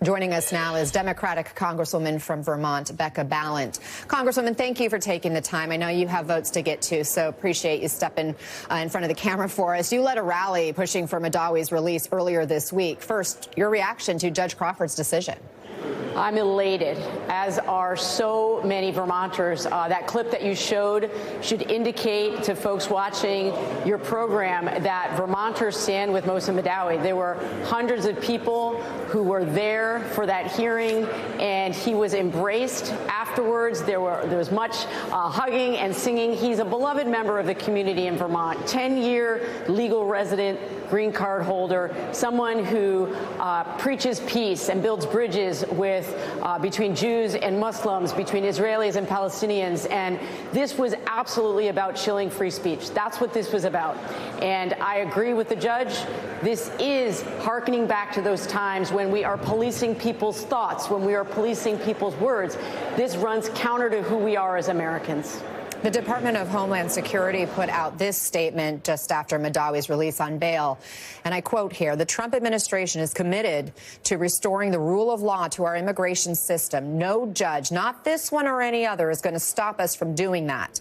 Joining us now is Democratic Congresswoman from Vermont, Becca Balint. Congresswoman, thank you for taking the time. I know you have votes to get to, so appreciate you stepping in front of the camera for us. You led a rally pushing for Madawi's release earlier this week. First, your reaction to Judge Crawford's decision. I'm elated, as are so many Vermonters. That clip that you showed should indicate to folks watching your program that Vermonters stand with Mohsen Mahdawi. There were hundreds of people who were there for that hearing, and he was embraced afterwards. There was much hugging and singing. He's a beloved member of the community in Vermont, 10-year legal resident, green card holder, someone who preaches peace and builds bridges with between Jews and Muslims, between Israelis and Palestinians. And this was absolutely about chilling free speech. That's what this was about. And I agree with the judge. This is hearkening back to those times when we are policing people's thoughts, when we are policing people's words. This runs counter to who we are as Americans. The Department of Homeland Security put out this statement just after Madawi's release on bail. And I quote here, "The Trump administration is committed to restoring the rule of law to our immigration system. No judge, not this one or any other, is going to stop us from doing that."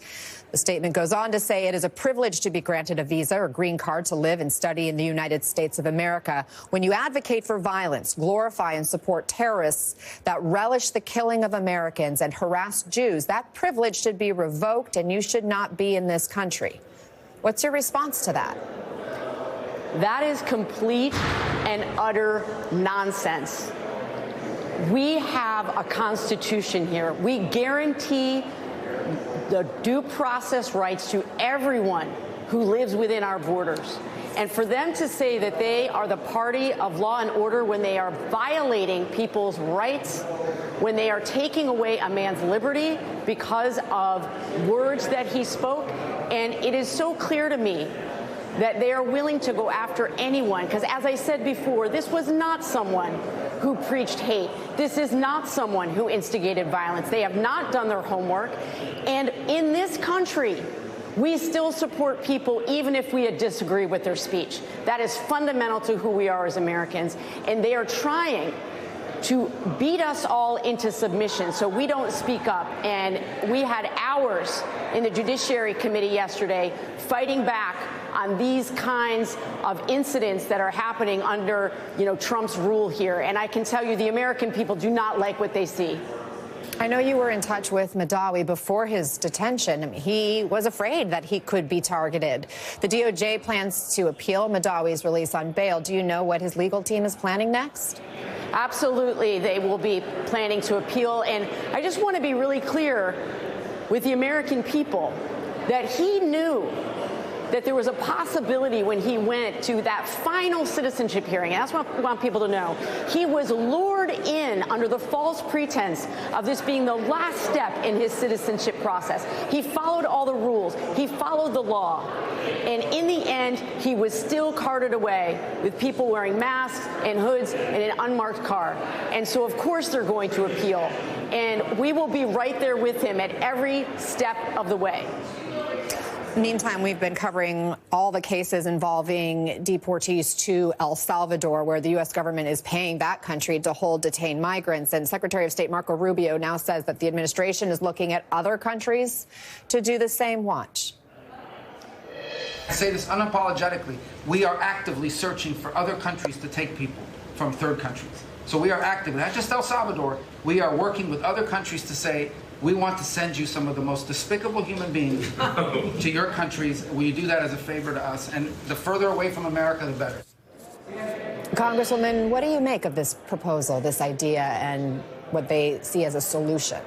The statement goes on to say it is a privilege to be granted a visa or green card to live and study in the United States of America. When you advocate for violence, glorify and support terrorists that relish the killing of Americans and harass Jews, that privilege should be revoked and you should not be in this country. What's your response to that? That is complete and utter nonsense. We have a Constitution here. We guarantee the due process rights to everyone who lives within our borders. And for them to say that they are the party of law and order when they are violating people's rights, when they are taking away a man's liberty because of words that he spoke, and it is so clear to me that they are willing to go after anyone, because as I said before, this was not someone who preached hate. This is not someone who instigated violence. They have not done their homework. And in this country, we still support people even if we disagree with their speech. That is fundamental to who we are as Americans. And they are trying to beat us all into submission so we don't speak up. And we had hours in the Judiciary Committee yesterday fighting back on these kinds of incidents that are happening under, Trump's rule here. And I can tell you the American people do not like what they see. I know you were in touch with Madawi before his detention. I mean, he was afraid that he could be targeted. The DOJ plans to appeal Madawi's release on bail. Do you know what his legal team is planning next? Absolutely. They will be planning to appeal. And I just want to be really clear with the American people that he knew that there was a possibility when he went to that final citizenship hearing, and that's what I want people to know. He was lured in under the false pretense of this being the last step in his citizenship process. He followed all the rules. He followed the law. And in the end, he was still carted away with people wearing masks and hoods in an unmarked car. And so, of course, they're going to appeal. And we will be right there with him at every step of the way. Meantime, we've been covering all the cases involving deportees to El Salvador, where the U.S. government is paying that country to hold detained migrants. And Secretary of State Marco Rubio now says that the administration is looking at other countries to do the same. Watch. I say this unapologetically. We are actively searching for other countries to take people from third countries. So we are actively, not just El Salvador, we are working with other countries to say, we want to send you some of the most despicable human beings to your countries. Will you do that as a favor to us? And the further away from America, the better. Congresswoman, what do you make of this proposal, this idea, and what they see as a solution?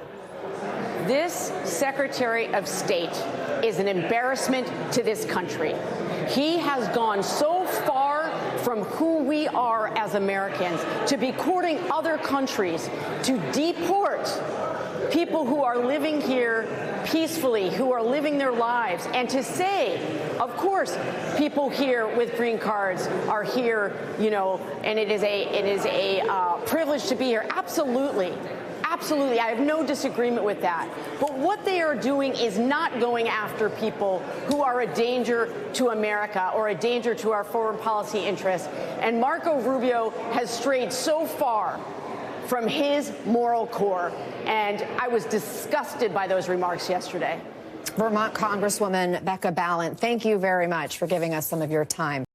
This Secretary of State is an embarrassment to this country. He has gone so far from who we are as Americans to be courting other countries to deport people who are living here peacefully, who are living their lives, and to say, of course, people here with green cards are here, and it is a privilege to be here. Absolutely. Absolutely. I have no disagreement with that. But what they are doing is not going after people who are a danger to America or a danger to our foreign policy interests. And Marco Rubio has strayed so far from his moral core. And I was disgusted by those remarks yesterday. Vermont Congresswoman Becca Balint, thank you very much for giving us some of your time.